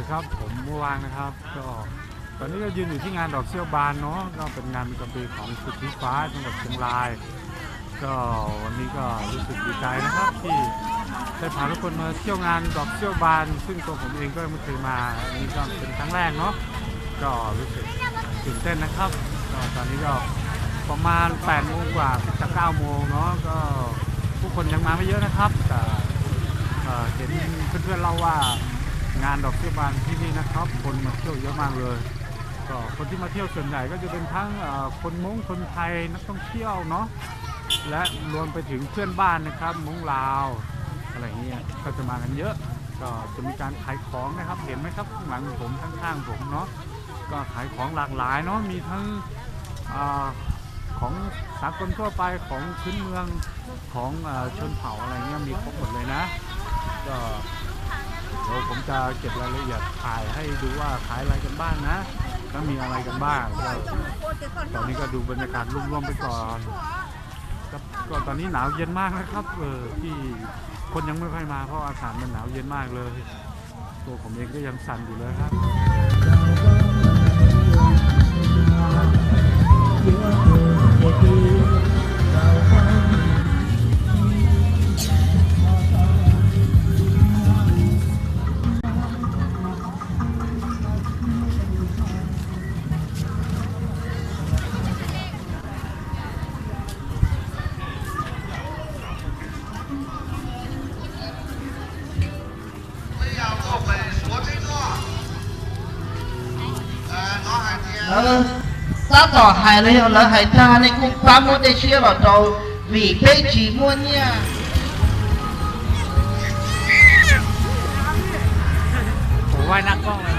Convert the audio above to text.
ครับผมเมื่อวานนะครับก็ตอนนี้ก็ยืนอยู่ที่งานดอกเซี่ยวบานเนาะก็เป็นงานประจำปีของสุดที่ฟ้าจังหวัดเชียงรายก็วันนี้ก็รู้สึกดีใจนะครับที่ได้พาทุกคนมาเที่ยวงานดอกเซี่ยวบานซึ่งตัวผมเองก็ไม่เคยมาอันนี้ก็เป็นครั้งแรกเนาะก็รู้สึกตื่นเต้นนะครับก็ตอนนี้ก็ประมาณ8 โมงกว่าจะ9 โมงเนาะก็ผู้คนยังมาไม่เยอะนะครับแต่เห็นเพื่อนๆเล่าว่างานดอกเซี่ยวบานที่นี่นะครับคนมาเที่ยวเยอะมากเลยก็คนที่มาเที่ยวส่วนใหญ่ก็จะเป็นทั้งคนม้งคนไทยนักท่องเที่ยวเนาะและรวมไปถึงเพื่อนบ้านนะครับม้งลาวอะไรเงี้ยก็จะมากันเยอะก็จะมีการขายของนะครับเห็นไหมครับข้างหลังผมข้างๆผมเนาะก็ขายของหลากหลายเนาะมีทั้งของสากลทั่วไปของพื้นเมืองของชนเผ่าอะไรเงี้ยมีครบหมดเลยนะก็เดี๋ยวผมจะเก็บรายละเอียดถ่ายให้ดูว่าขายอะไรกันบ้างนะแล้วมีอะไรกันบ้างตอนนี้ก็ดูบรรยากาศรวมๆไปก่อนก็ตอนนี้หนาวเย็นมากนะครับที่คนยังไม่ค่อยมาเพราะอากาศมันหนาวเย็นมากเลยตัวผมเองก็ยังสั่นอยู่เลยครับ沙岛海里有人海滩那个巴木的去了都未被寂寞呢。ผมว่ายนักกล้องเลย